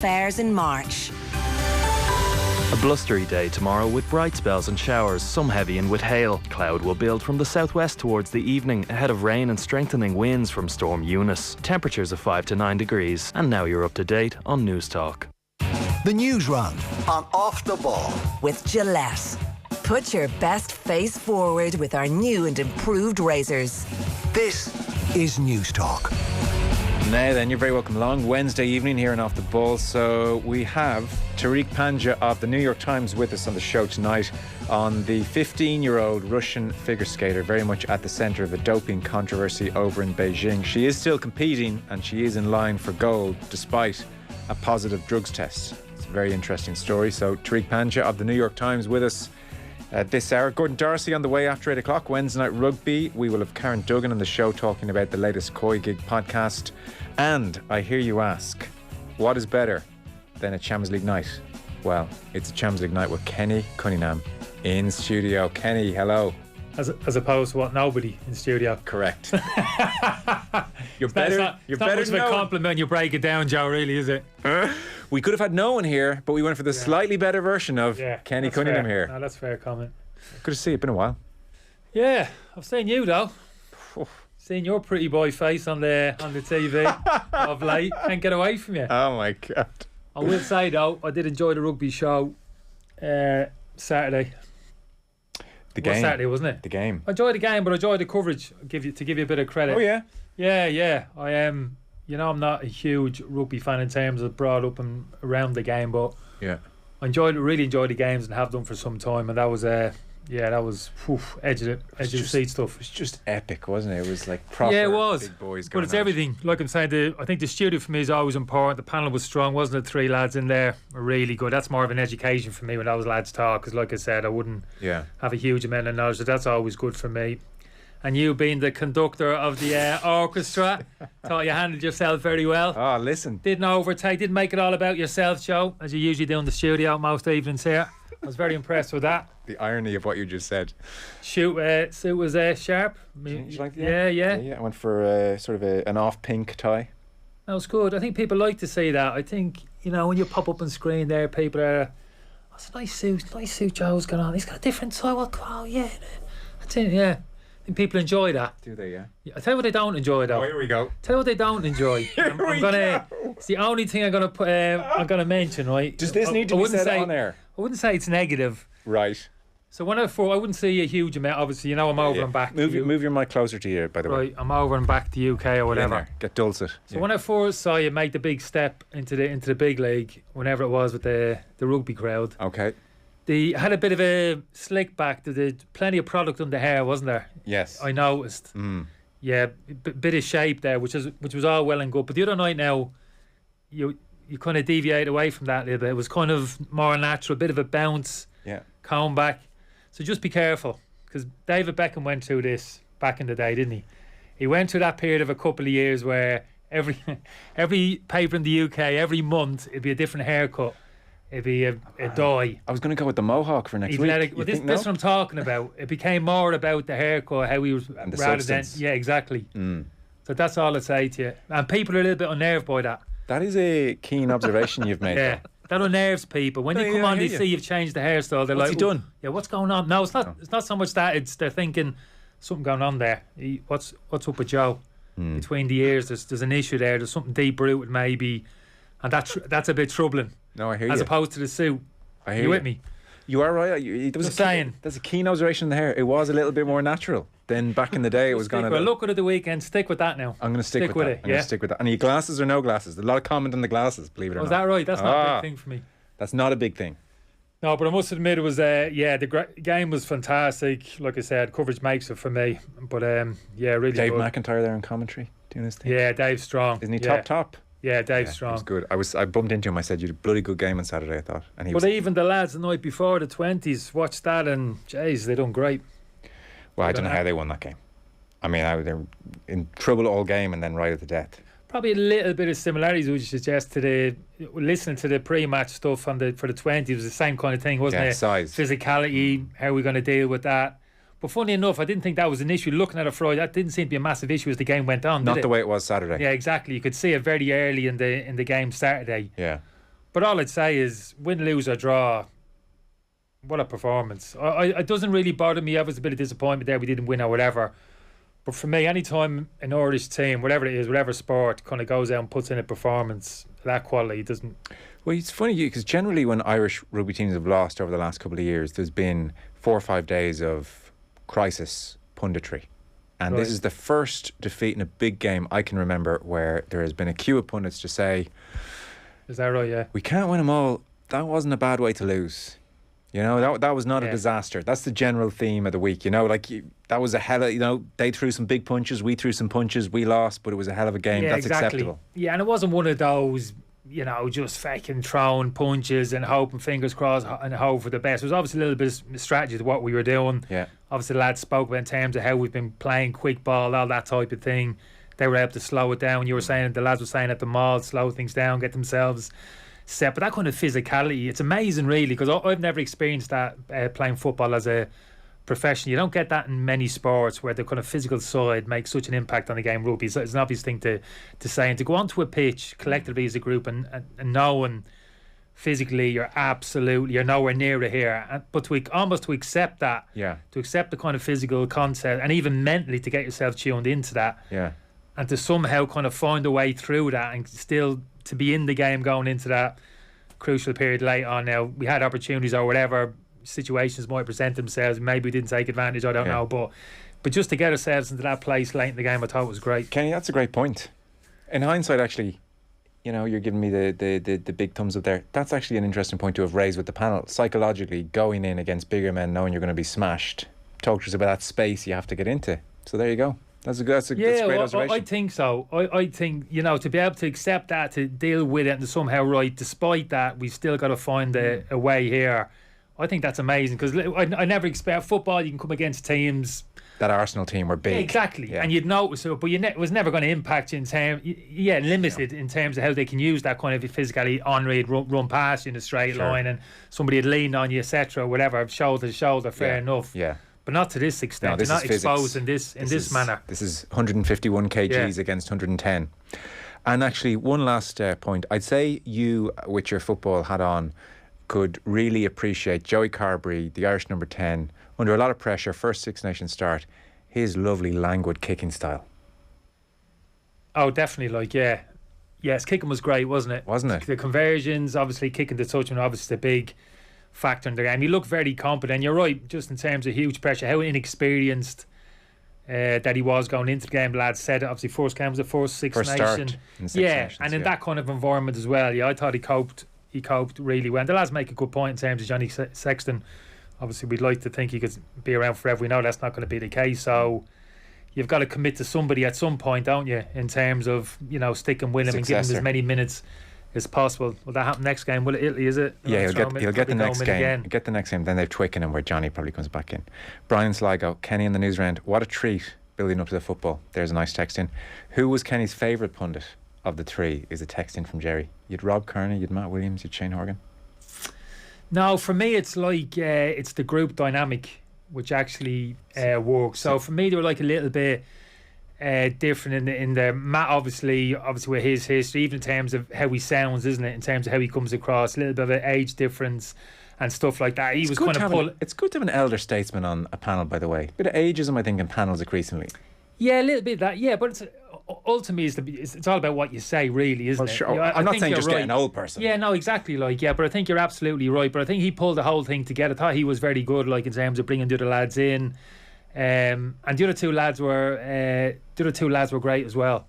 Fairs in March. A blustery day tomorrow with bright spells and showers, some heavy and with hail. Cloud will build from the southwest towards the evening, ahead of rain and strengthening winds from Storm Eunice. Temperatures of 5 to 9 degrees. And now you're up to date on News Talk. The Newsround on Off the Ball. With Gillette. Put your best face forward with our new and improved razors. This is News Talk. Now then, you're very welcome along. Wednesday evening here and Off the Ball. So we have Tariq Panja of the New York Times with us on the show tonight on the 15-year-old Russian figure skater, very much at the centre of a doping controversy over in Beijing. She is still competing and she is in line for gold despite a positive drugs test. It's a very interesting story. So Tariq Panja of the New York Times with us this hour. Gordon Darcy on the way after 8 o'clock. Wednesday night rugby. We will have Karen Duggan on the show talking about the latest Koi Gig podcast. And I hear you ask, what is better than a Champions League night? Well, it's a Champions League night with Kenny Cunningham in studio. Kenny, hello. As opposed to what, nobody in studio. Correct. You're better. It's not much of a compliment when you break it down, Joe, really, is it? We could have had no one here, but we went for the slightly better version of Kenny Cunningham fair. here. No, that's a fair comment. Good to see you. It's been a while. Yeah, I've seen you though. Seen your pretty boy face on the TV of late. Can't get away from you. Oh my God. I will say though, I did enjoy the rugby show Saturday. The game. Saturday, wasn't it? The game. I enjoyed the game, but I enjoyed the coverage. To give you a bit of credit. Oh yeah. Yeah. I am. I'm not a huge rugby fan in terms of brought up and around the game, but yeah, I really enjoyed the games and have done for some time. And that was edge of the seat stuff. It was just epic, wasn't it? It was like proper it was. big boys. But it's out. everything. Like I'm saying, I think the studio for me is always important. The panel was strong, wasn't it? 3 lads in there were really good. That's more of an education for me when those lads talk, because like I said, I wouldn't have a huge amount of knowledge. So that's always good for me. And you being the conductor of the orchestra, thought you handled yourself very well. Oh, listen. Didn't make it all about yourself, Joe, as you usually do in the studio most evenings here. I was very impressed with that. The irony of what you just said. Suit was sharp. Did you like that? Yeah. I went for sort of an off-pink tie. That was good. I think people like to see that. I think, when you pop up on screen there, people are, it's a nice suit Joe's got on. He's got a different tie. Oh, yeah. That's it, yeah. People enjoy that. Do they? Yeah. I tell you what they don't enjoy though. Oh, here we go. Tell you what they don't enjoy. It's the only thing I'm gonna put. I'm gonna mention. Right. Does this need to be said on air? I wouldn't say it's negative. Right. So I wouldn't see a huge amount. Obviously, I'm over and back. Move your mic closer to you, by the way. Right. I'm over and back to UK or whatever. Get dulcet. So when I first saw you make the big step into the big league, whenever it was with the rugby crowd. Okay. They had a bit of a slick back. There's plenty of product on the hair, wasn't there? Yes. I noticed. Yeah, bit of shape there, which was all well and good. But the other night now, you kind of deviate away from that a little bit. It was kind of more natural, a bit of a bounce. Yeah. Comb back. So just be careful, because David Beckham went through this back in the day, didn't he? He went through that period of a couple of years where every paper in the UK, every month, it'd be a different haircut. It'd be a dye. I was going to go with the mohawk for next week. This is what I'm talking about. It became more about the haircut, how he was, and the rather substance. than exactly. So that's all I'd say to you. And people are a little bit unnerved by that. That is a keen observation you've made. Yeah, that unnerves people. When they come on, they see you've changed the hairstyle. They're what's like, he done? Yeah, what's going on? No, it's not. It's not so much that. It's they're thinking something going on there. What's up with Joe? Between the ears, there's an issue there. There's something deep rooted maybe, and that's a bit troubling. No, I hear you. As opposed to the suit. I hear you with me? You are right. There's a keen observation in the hair. It was a little bit more natural than back in the day. It was going to. Well, look at it the weekend. Stick with that now. I'm going to stick with it. I'm going to stick with that. And are you glasses or no glasses? There's a lot of comment on the glasses, believe it or not. Is that right? That's not a big thing for me. That's not a big thing. No, but I must admit it was, the game was fantastic. Like I said, coverage makes it for me. But, really Dave good. McIntyre there in commentary doing his thing. Yeah, Dave's strong. Isn't he top? Yeah, Dave's strong. He was good. I bumped into him. I said, you had a bloody good game on Saturday, I thought. And even the lads the night before, the 20s, watched that and, jeez, they done great. Well, I don't know how they won that game. I mean, they were in trouble all game and then right at the death. Probably a little bit of similarities, would you suggest, to listening to the pre-match stuff for the 20s. It was the same kind of thing, wasn't it? Size. Physicality, how are we going to deal with that? But funny enough, I didn't think that was an issue. Looking at it Friday, that didn't seem to be a massive issue as the game went on. Not the way it was Saturday. Yeah, exactly. You could see it very early in the game Saturday. Yeah. But all I'd say is, win, lose or draw, what a performance. It doesn't really bother me. I was a bit of disappointment there we didn't win or whatever. But for me, any time an Irish team, whatever it is, whatever sport, kind of goes out and puts in a performance, that quality doesn't... Well, it's funny because generally when Irish rugby teams have lost over the last couple of years, there's been 4 or 5 days of crisis punditry. And this is the first defeat in a big game I can remember where there has been a queue of pundits to say... Is that right, yeah? We can't win them all. That wasn't a bad way to lose. You know, that was not a disaster. That's the general theme of the week. You know, that was a hell of, they threw some big punches, we threw some punches, we lost, but it was a hell of a game. Yeah, that's exactly. acceptable. Yeah, and it wasn't one of those, just fucking throwing punches and hoping, fingers crossed, and hope for the best. It was obviously a little bit of strategy to what we were doing. Yeah. Obviously, the lads spoke about in terms of how we've been playing quick ball, all that type of thing. They were able to slow it down. You were saying, the lads were saying at the mall, slow things down, get themselves set. But that kind of physicality, it's amazing really, because I've never experienced that playing football as a profession. You don't get that in many sports where the kind of physical side makes such an impact on the game. Rugby, so it's an obvious thing to say, and to go onto a pitch collectively as a group and knowing physically you're nowhere near it here, but to accept that, to accept the kind of physical concept, and even mentally to get yourself tuned into that, and to somehow kind of find a way through that and still to be in the game going into that crucial period late on. Now, we had opportunities or whatever situations might present themselves, maybe we didn't take advantage, I don't know, but just to get ourselves into that place late in the game, I thought it was great. Kenny, that's a great point. In hindsight, actually, you're giving me the big thumbs up there. That's actually an interesting point to have raised with the panel. Psychologically, going in against bigger men, knowing you're going to be smashed, talk to us about that space you have to get into. So there you go. That's a great observation. I think so. I think, to be able to accept that, to deal with it and to somehow, despite that, we've still got to find a way here. I think that's amazing, because I never expect football, you can come against teams. That Arsenal team were big. Yeah, exactly. Yeah. And you'd notice it, but it was never going to impact you in terms, limited in terms of how they can use that kind of physicality. Henry would run past you in a straight line and somebody had leaned on you, etc., whatever, shoulder to shoulder, fair enough. Yeah. But not to this extent. They're not exposed in this manner. This is 151 kgs against 110. And actually, one last point. I'd say you, with your football hat on, could really appreciate Joey Carbery, the Irish number 10, under a lot of pressure, first Six Nations start, his lovely languid kicking style. Oh, definitely, Yes, kicking was great, wasn't it? Wasn't it? The conversions, obviously, kicking the touch, and obviously the big factor in the game. He looked very competent. You're right, just in terms of huge pressure, how inexperienced that he was going into the game. The lads said it, obviously first game was the first Six Nations. And in that kind of environment as well. I thought he coped really well. And the lads make a good point in terms of Johnny Sexton. Obviously we'd like to think he could be around forever. We know that's not going to be the case, so you've got to commit to somebody at some point, don't you, in terms of sticking with him and giving him as many minutes as possible. Will that happen next game? Will it Italy, is it? Yeah, he'll get the next game. Get the next game. Then they've Twickenham, where Johnny probably comes back in. Brian Sligo, Kenny in the Newsround. What a treat building up to the football. There's a nice text in. Who was Kenny's favourite pundit of the three? Is a text in from Jerry. You'd Rob Kearney, you'd Matt Williams, you'd Shane Horgan. No, for me it's it's the group dynamic which actually works. So for me they were a little bit different in the Matt obviously with his history, even in terms of how he sounds, isn't it, in terms of how he comes across, a little bit of an age difference and stuff like that. It's good to have an elder statesman on a panel, by the way. A bit of ageism, I think, in panels increasingly. Yeah, a little bit of that, yeah, but ultimately it's all about what you say, really, isn't it? Sure. I'm not saying just get an old person. Yeah, no, exactly, but I think you're absolutely right. But I think he pulled the whole thing together. I thought he was very good, in terms of bringing the other lads in. And the other two lads were great as well.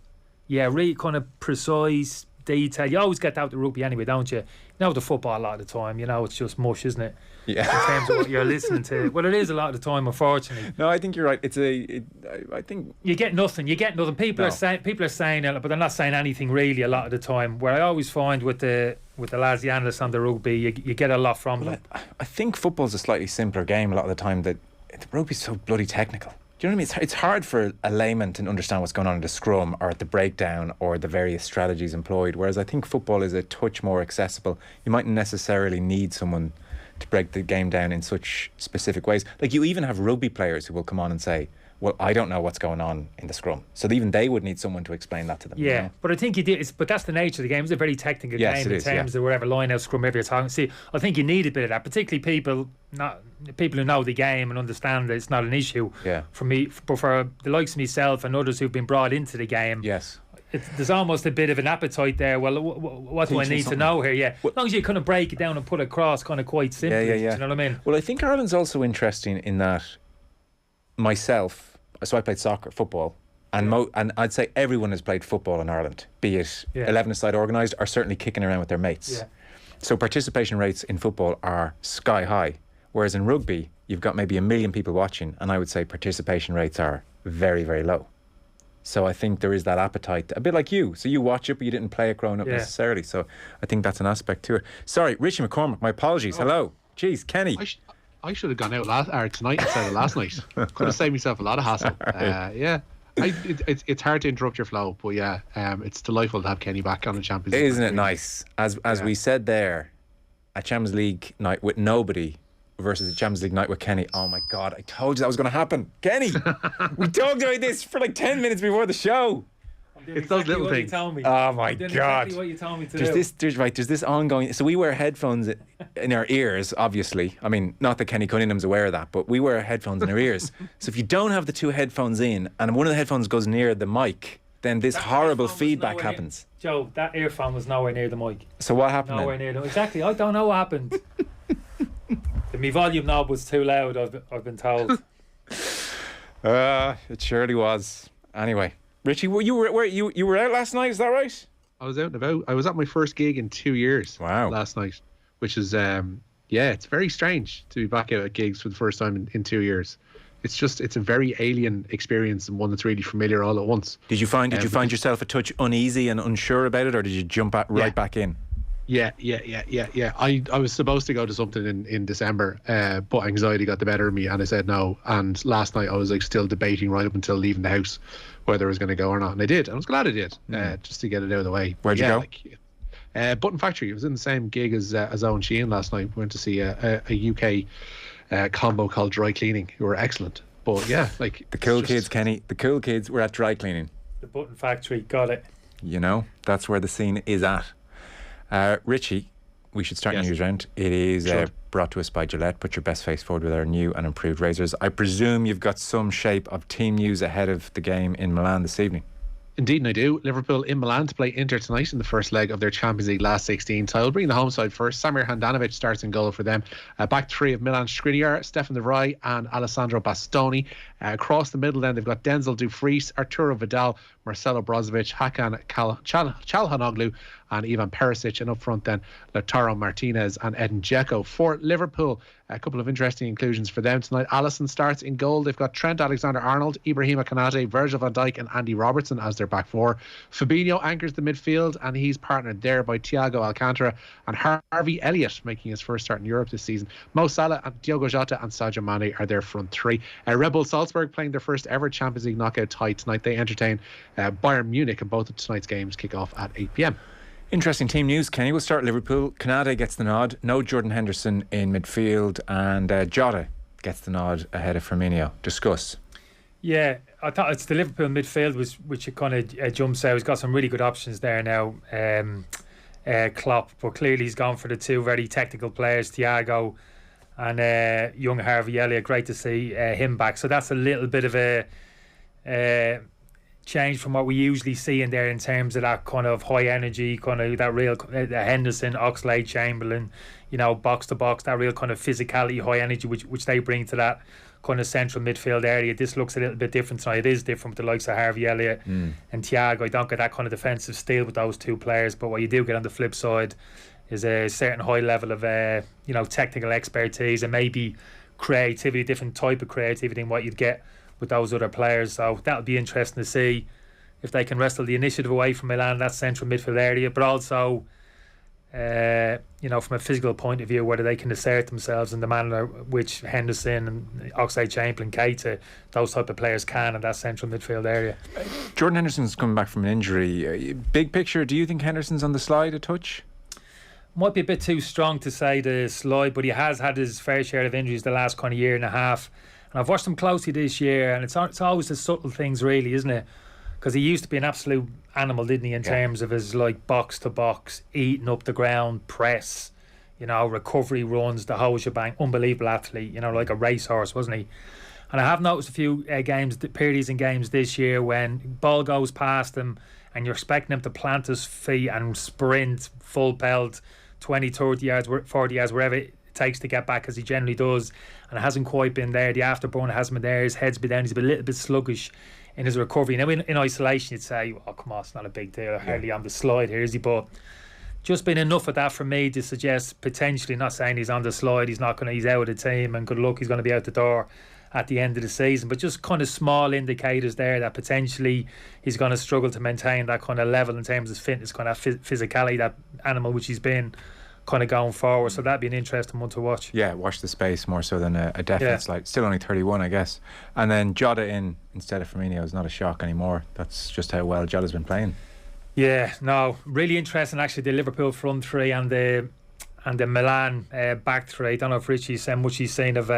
Yeah, really kind of precise detail. You always get that with the rugby anyway, don't you? The football a lot of the time, it's just mush, isn't it? Yeah. In terms of what you're listening to. Well, it is a lot of the time, unfortunately. No, I think you're right. I think you get nothing. People are saying it, but they're not saying anything really a lot of the time. Where I always find with the lads, the analysts on the rugby, you get a lot from them. I think football's a slightly simpler game a lot of the time. That the rugby's so bloody technical. Do you know what I mean? It's hard for a layman to understand what's going on in the scrum or at the breakdown or the various strategies employed, whereas I think football is a touch more accessible. You mightn't necessarily need someone to break the game down in such specific ways. You even have rugby players who will come on and say, well, I don't know what's going on in the scrum. So even they would need someone to explain that to them. Yeah, you know? but I think you did. But that's the nature of the game. It's a very technical game in terms of wherever line out, scrum, wherever you're talking. See, I think you need a bit of that, particularly people who know the game and understand that it's not an issue. Yeah. For me, but for the likes of myself and others who've been brought into the game. Yes. There's almost a bit of an appetite there. Well, what do I need to know here? Yeah, as long as you kind of break it down and put it across kind of quite simply. Yeah. Do you know what I mean? Well, I think Ireland's also interesting in that myself, so I played football, and I'd say everyone has played football in Ireland, be it 11-a-side organised or certainly kicking around with their mates. Yeah. So participation rates in football are sky high, whereas in rugby, you've got maybe 1 million people watching, and I would say participation rates are very, very low. So I think there is that appetite, a bit like you. So you watch it, but you didn't play it growing up necessarily. So I think that's an aspect to it. Sorry, Richie McCormack, my apologies. Hello. Jeez, Kenny. I should have gone out tonight instead of last night. Could have saved myself a lot of hassle. It's hard to interrupt your flow, but it's delightful to have Kenny back on the Champions League. Isn't it nice? As we said there, a Champions League night with nobody versus a Champions League night with Kenny. Oh my God, I told you that was going to happen. Kenny, we talked about this for like 10 minutes before the show. It's those little things. Oh my God. Exactly what you told me to do. There's this ongoing. So we wear headphones in our ears, obviously. I mean, not that Kenny Cunningham's aware of that, but we wear headphones in our ears. So if you don't have the two headphones in and one of the headphones goes near the mic, then this horrible feedback happens. Joe, that earphone was nowhere near the mic. So what happened? Nowhere near the Exactly. I don't know what happened. My volume knob was too loud, I've been told. It surely was. Anyway, Richie, you were out last night, is that right? I was out and about. I was at my first gig in 2 years. Wow. Last night, which is it's very strange to be back out at gigs for the first time in 2 years. It's a very alien experience and one that's really familiar all at once. Did you find yourself a touch uneasy and unsure about it, or did you jump right back in? Yeah. I was supposed to go to something in December, but anxiety got the better of me and I said no. And last night I was like still debating right up until leaving the house whether I was going to go or not. And I did. And I was glad I did, just to get it out of the way. Where'd you go? Button Factory. It was in the same gig as Owen Sheehan last night. We went to see a UK combo called Dry Cleaning, who were excellent. But yeah, like the cool kids, Kenny. The cool kids were at Dry Cleaning. The Button Factory, got it. You know, that's where the scene is at. Richie, we should start Newsround. It is brought to us by Gillette. Put your best face forward with our new and improved razors. I presume you've got some shape of team news ahead of the game in Milan this evening. Indeed, I do. Liverpool in Milan to play Inter tonight in the first leg of their Champions League last 16 title. Bring the home side first. Samir Handanovic starts in goal for them. Back three of Milan Skriniar, Stefan de Vrij and Alessandro Bastoni. Across the middle then they've got Denzel Dumfries, Arturo Vidal, Marcelo Brozovic, Hakan Çalhanoğlu and Ivan Perisic, and up front then Lautaro Martinez and Edin Dzeko. For Liverpool, a couple of interesting inclusions for them tonight. Alisson starts in goal. They've got Trent Alexander-Arnold, Ibrahima Konate, Virgil van Dijk and Andy Robertson as their back four. Fabinho anchors the midfield and he's partnered there by Thiago Alcantara and Harvey Elliott making his first start in Europe this season. Mo Salah and Diogo Jota and Sadio Mane are their front three. Red Bull Salzburg playing their first ever Champions League knockout tie tonight. They entertain Bayern Munich, and both of tonight's games kick off at 8 p.m. Interesting team news, Kenny. We'll start Liverpool. Konate gets the nod. No Jordan Henderson in midfield, and Jota gets the nod ahead of Firmino. Discuss. Yeah, I thought it's the Liverpool midfield which it kind of jumps out. He's got some really good options there now, Klopp, but clearly he's gone for the two very technical players, Thiago and young Harvey Elliott. Great to see him back. So that's a little bit of a change from what we usually see in there in terms of that kind of high energy, kind of that real Henderson, Oxlade, Chamberlain, box to box, that real kind of physicality, high energy which they bring to that kind of central midfield area. This looks a little bit different tonight. It is different with the likes of Harvey Elliott and Thiago. I don't get that kind of defensive steel with those two players, but what you do get on the flip side is a certain high level of technical expertise and maybe creativity, different type of creativity than what you'd get with those other players. So that'll be interesting to see if they can wrestle the initiative away from Milan, that central midfield area, but also from a physical point of view, whether they can assert themselves in the manner which Henderson and Oxlade, Chamberlain, Keita, those type of players can in that central midfield area. Jordan Henderson's coming back from an injury. Big picture, do you think Henderson's on the slide a touch? Might be a bit too strong to say the slide, but he has had his fair share of injuries the last kind of year and a half. And I've watched him closely this year, and it's always the subtle things, really, isn't it? Because he used to be an absolute animal, didn't he, in terms of his like box to box, eating up the ground, press, recovery runs, the whole shebang. Unbelievable athlete, like a racehorse, wasn't he? And I have noticed a few periods in games this year when ball goes past him and you're expecting him to plant his feet and sprint full pelt 20, 30 yards, 40 yards, wherever it takes to get back, as he generally does, and it hasn't quite been there. The afterburner hasn't been there. His head's been down. He's been a little bit sluggish in his recovery. Now in isolation you'd say, oh come on, it's not a big deal, hardly on the slide here, is he? But just been enough of that for me to suggest potentially, not saying he's on the slide, he's out of the team and good luck, he's going to be out the door at the end of the season, but just kind of small indicators there that potentially he's going to struggle to maintain that kind of level in terms of fitness, kind of physicality, that animal which he's been kind of going forward. So that'd be an interesting one to watch. Yeah, watch the space more so than a definite slide. Still only 31, I guess. And then Jota in instead of Firmino is not a shock anymore. That's just how well Jota's been playing. Yeah, no, really interesting actually, the Liverpool front three and the Milan back three. I don't know if Richie's saying much he's seen of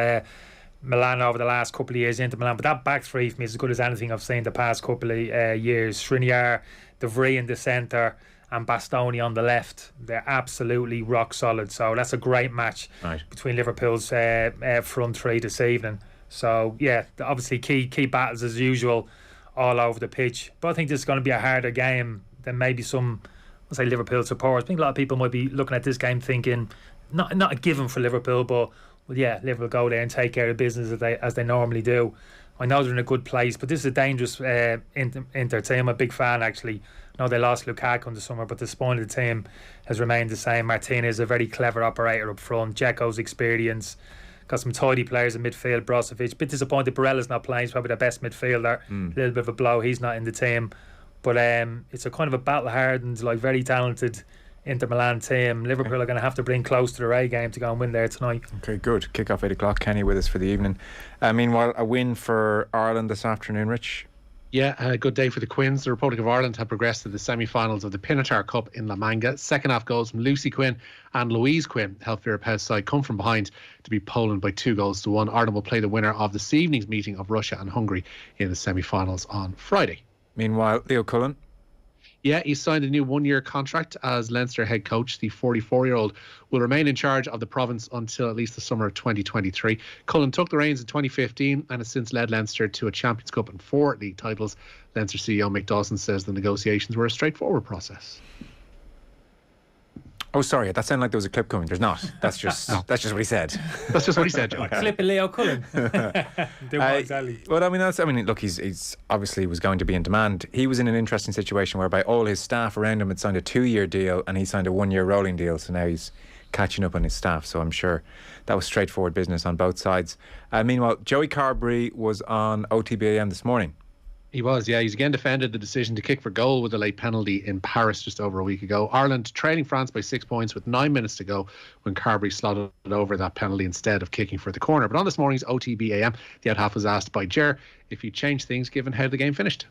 Milan over the last couple of years into Milan, but that back three for me is as good as anything I've seen the past couple of years. Skriniar, De Vrij in the centre and Bastoni on the left. They're absolutely rock solid, so that's a great match between Liverpool's front three this evening. So yeah, obviously key battles as usual all over the pitch, but I think this is going to be a harder game than maybe some, I'll say, Liverpool supporters. I think a lot of people might be looking at this game thinking not a given for Liverpool, but Liverpool go there and take care of business as they normally do. I know they're in a good place, but this is a dangerous Inter team. I'm a big fan, actually. I know they lost Lukaku in the summer, but the spine of the team has remained the same. Martinez is a very clever operator up front. Dzeko's experience. Got some tidy players in midfield. Brozovic. Bit disappointed Barella's not playing. He's probably the best midfielder. A little bit of a blow. He's not in the team. But it's a kind of a battle-hardened, very talented Inter Milan team. Liverpool are going to have to bring close to their A game to go and win there tonight. Okay, good. Kick off 8 o'clock. Kenny with us for the evening. Meanwhile, a win for Ireland this afternoon, Rich. Yeah, a good day for the Quins. The Republic of Ireland have progressed to the semi-finals of the Pinatar Cup in La Manga. Second half goals from Lucy Quinn and Louise Quinn helped Vera Pauw's side come from behind to beat Poland by 2-1. Ireland will play the winner of this evening's meeting of Russia and Hungary in the semi-finals on Friday. Meanwhile, Leo Cullen. Yeah, he signed a new one-year contract as Leinster head coach. The 44-year-old will remain in charge of the province until at least the summer of 2023. Cullen took the reins in 2015 and has since led Leinster to a Champions Cup and 4 league titles. Leinster CEO Mick Dawson says the negotiations were a straightforward process. Oh, sorry, that sounded like there was a clip coming. There's not. That's just that's just what he said. That's just what he said, Joe. Clip of Leo Cullen. Exactly. Well, look, he's obviously was going to be in demand. He was in an interesting situation whereby all his staff around him had signed a 2-year deal and he signed a 1-year rolling deal. So now he's catching up on his staff. So I'm sure that was straightforward business on both sides. Meanwhile, Joey Carbery was on OTB AM this morning. He was, yeah. He's again defended the decision to kick for goal with a late penalty in Paris just over a week ago. Ireland trailing France by 6 points with 9 minutes to go when Carbery slotted over that penalty instead of kicking for the corner. But on this morning's OTB AM, the out half was asked by Ger if you change things given how the game finished.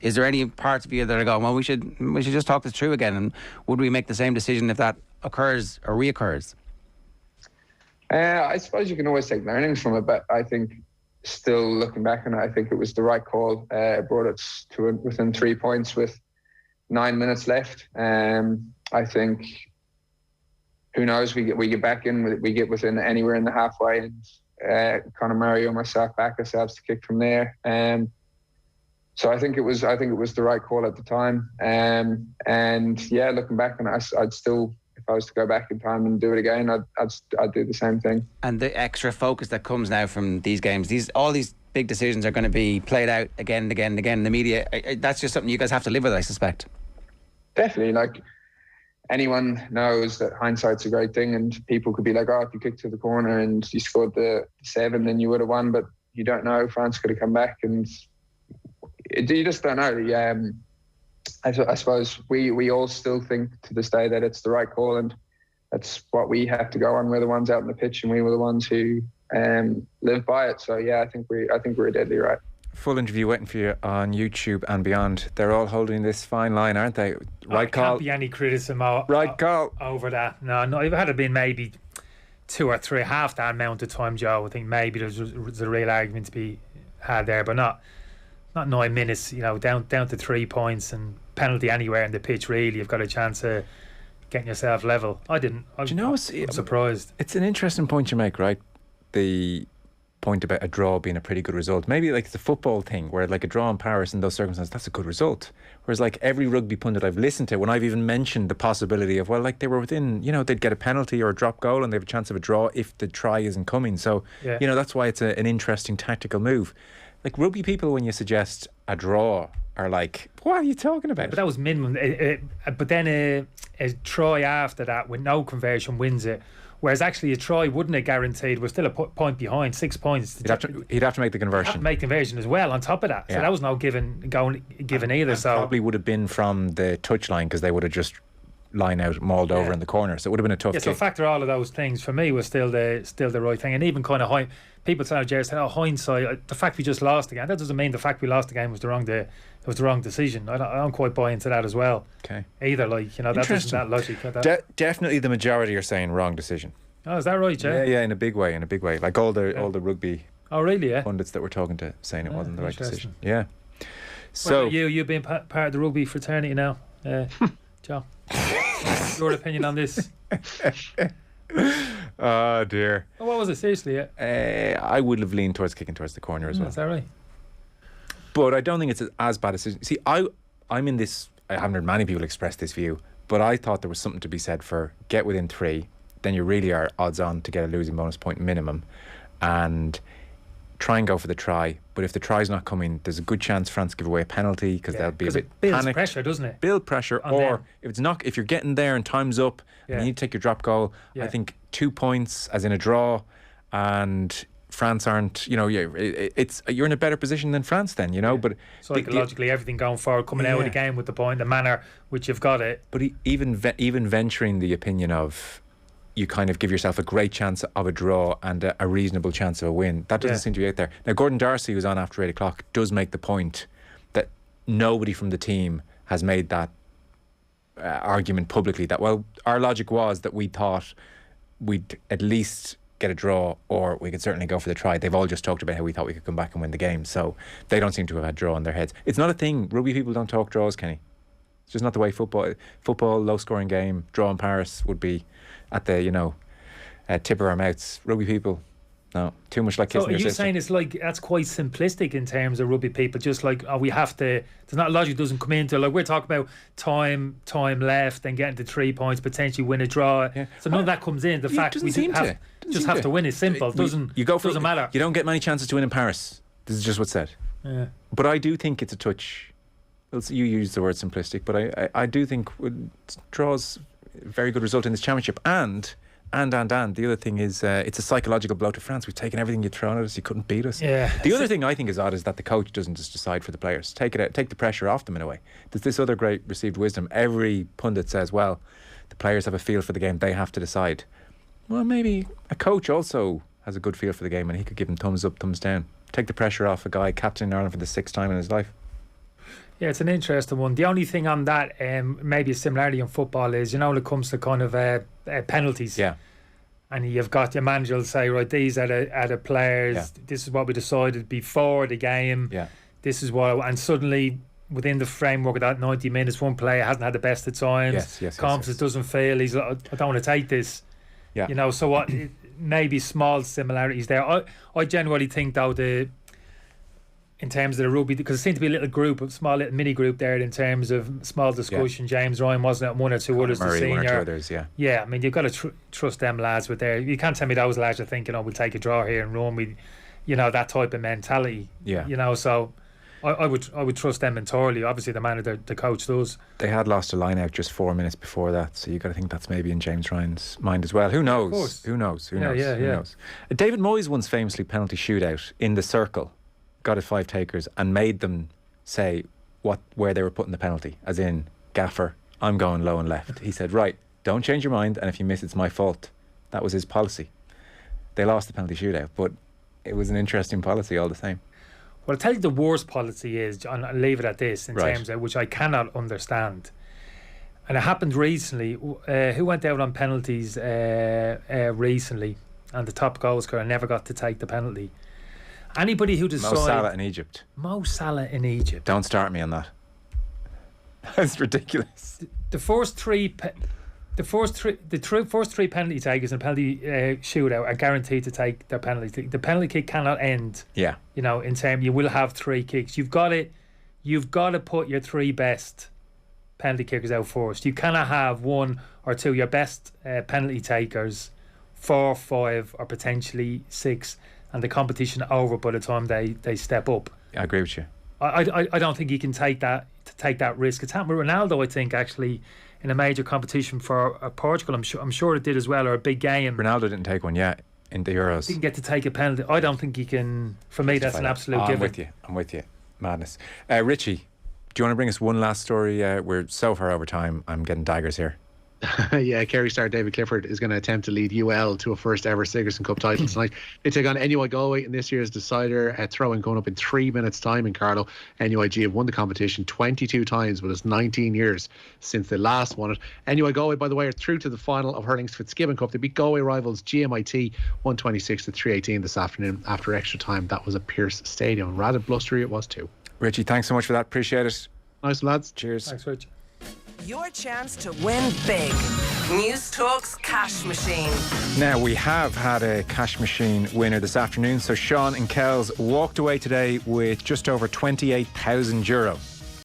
Is there any parts of you that are going, well, we should just talk this through again, and would we make the same decision if that occurs or reoccurs? I suppose you can always take learnings from it, but I think still looking back on it, I think it was the right call. Brought it to within 3 points with 9 minutes left. I think, who knows, we get back in, we get within anywhere in the halfway, and Conor Murray or myself back ourselves to kick from there. So I think it was the right call at the time. And yeah, looking back on it, I'd still, if I was to go back in time and do it again, I'd do the same thing. And the extra focus that comes now from these games, all these big decisions are going to be played out again and again and again in the media. That's just something you guys have to live with, I suspect. Definitely. Like, anyone knows that hindsight's a great thing, and people could be like, oh, if you kicked to the corner and you scored the 7, then you would have won. But you don't know. France could have come back, and you just don't know. I suppose we all still think to this day that it's the right call, and that's what we have to go on. We're the ones out on the pitch, and we were the ones who live by it. So yeah, I think we're deadly right. Full interview waiting for you on YouTube and beyond. They're all holding this fine line, aren't they? Right call. Can't be any criticism over that. No, if it had been maybe 2 or 3, half that amount of time, Joe, I think maybe there's a real argument to be had there, but not 9 minutes, down to 3 points and penalty anywhere in the pitch, really. You've got a chance of getting yourself level. I'm surprised. It's an interesting point you make, right? The point about a draw being a pretty good result. Maybe like the football thing where like a draw in Paris in those circumstances, that's a good result. Whereas like every rugby pundit I've listened to, when I've even mentioned the possibility of, well, like they were within, they'd get a penalty or a drop goal and they have a chance of a draw if the try isn't coming. So, that's why it's an interesting tactical move. Like rugby people, when you suggest a draw, are like, what are you talking about? But that was minimum. But then a try after that with no conversion wins it. Whereas actually a try wouldn't have guaranteed. We're still a point behind, 6 points. He'd have to make the conversion. Have to make conversion as well on top of that. Yeah. So that was no given either. And so probably would have been from the touchline because they would have just line out mauled over in the corner. So it would have been a tough kick. So factor all of those things for me was still the right thing. And even kind of people saying, hindsight, the fact we just lost the game, that doesn't mean the fact we lost the game was the wrong decision. I don't quite buy into that as well. Okay. Either that isn't that logic. Definitely the majority are saying wrong decision. Oh, is that right, Joe? Yeah, in a big way. Like all the rugby really, pundits that we're talking to saying it wasn't the right decision. Yeah. So you being part of the rugby fraternity now, Joe. Your opinion on this? Oh dear. Oh, what was it? Seriously, I would have leaned towards kicking towards the corner as well. Is that right? But I don't think it's as bad a decision. See, I'm in this. I haven't heard many people express this view, but I thought there was something to be said for get within 3, then you really are odds on to get a losing bonus point minimum, and try and go for the try. But if the try's not coming, there's a good chance France give away a penalty because they'll be a bit it builds panicked. Pressure, doesn't it? Build pressure, or if you're getting there and time's up and you need to take your drop goal, I think 2 points as in a draw, and France aren't, you're in a better position than France then, but psychologically everything going forward, coming out of the game with the point, the manner which you've got it. But even venturing the opinion of you kind of give yourself a great chance of a draw and a reasonable chance of a win. That doesn't seem to be out there. Now, Gordon Darcy, who's on after 8 o'clock, does make the point that nobody from the team has made that argument publicly, that, well, our logic was that we thought we'd at least get a draw or we could certainly go for the try. They've all just talked about how we thought we could come back and win the game. So they don't seem to have had draw in their heads. It's not a thing. Rugby people don't talk draws, Kenny. It's just not the way football, low-scoring game, draw in Paris would be at the, tip of our mouths. Rugby people, no, too much like kissing your sister. So are you saying it's like, that's quite simplistic in terms of rugby people, just like, we have to, there's not logic doesn't come into, like we're talking about time left and getting to 3 points, potentially win a draw. Yeah. So none of that comes in. The fact we have to win is simple. Doesn't matter. You don't get many chances to win in Paris. This is just what's said. Yeah. But I do think it's a touch. Well, you use the word simplistic, but I do think draws a very good result in this championship. And the other thing is it's a psychological blow to France. We've taken everything you'd thrown at us. You couldn't beat us. Yeah. The other thing I think is odd is that the coach doesn't just decide for the players. Take the pressure off them in a way. There's this other great received wisdom. Every pundit says, well, the players have a feel for the game. They have to decide. Well, maybe a coach also has a good feel for the game and he could give them thumbs up, thumbs down. Take the pressure off a guy captaining Ireland for the 6th time in his life. Yeah, it's an interesting one. The only thing on that, maybe a similarity in football is, when it comes to kind of penalties. Yeah. And you've got your manager will say, right, these are the players. Yeah. This is what we decided before the game. Yeah. This is what, and suddenly within the framework of that 90 minutes, one player hasn't had the best of times. Yes. Confidence doesn't feel. He's like, I don't want to take this. Yeah. So what? Maybe small similarities there. I genuinely think though in terms of the rugby, because it seemed to be a little small mini group there in terms of small discussion. Yeah. James Ryan wasn't it, one or two others, the senior. One or two others, yeah. Yeah, I mean, you've got to trust them lads with their. You can't tell me those lads are thinking, we'll take a draw here and run. That type of mentality. Yeah. So I would trust them entirely. Obviously, the man the coach does. They had lost a line out just 4 minutes before that, so you got to think that's maybe in James Ryan's mind as well. Who knows? Of course. Who knows? Who knows? Who knows? David Moyes once famously penalty shootout in the circle. Got his 5 takers and made them say where they were putting the penalty, as in, gaffer, I'm going low and left. He said, right, don't change your mind, and if you miss, it's my fault. That was his policy. They lost the penalty shootout, but it was an interesting policy all the same. Well, I'll tell you the worst policy is, and I'll leave it at this, in terms of which I cannot understand, And it happened recently. Who went out on penalties recently, and the top goal scorer never got to take the penalty. Anybody who decides... Mo Salah in Egypt. Mo Salah in Egypt. Don't start me on that. That's ridiculous. The first three penalty takers in a penalty shootout are guaranteed to take their penalty. The penalty kick cannot end. Yeah. You know, in terms, you will have 3 kicks. You've got to put your 3 best penalty kickers out first. You cannot have 1 or 2 your best penalty takers, 4, 5 or potentially 6, and the competition over by the time they step up. I agree with you. I don't think you can take that risk. It's happened with Ronaldo, I think, actually, in a major competition for Portugal. I'm sure it did as well, or a big game. Ronaldo didn't take one yet in the Euros. Didn't get to take a penalty. I don't think he can. For me, that's an absolute given. I'm with you. Madness. Richie, do you want to bring us one last story? We're so far over time. I'm getting daggers here. Yeah, Kerry star David Clifford is going to attempt to lead UL to a first ever Sigerson Cup title tonight. They take on NUI Galway in this year's decider. Throw-in going up in 3 minutes' time in Carlow. NUIG have won the competition 22 times, but it's 19 years since they last won it. NUI Galway, by the way, are through to the final of hurling's Fitzgibbon Cup. They beat Galway rivals GMIT 126-318 this afternoon after extra time. That was at Pierce Stadium. Rather blustery it was too. Richie, thanks so much for that. Appreciate it. Nice, lads. Cheers. Thanks, Rich. Your chance to win big. News Talk's Cash Machine. Now, we have had a Cash Machine winner this afternoon. So Sean in Kells walked away today with just over €28,000.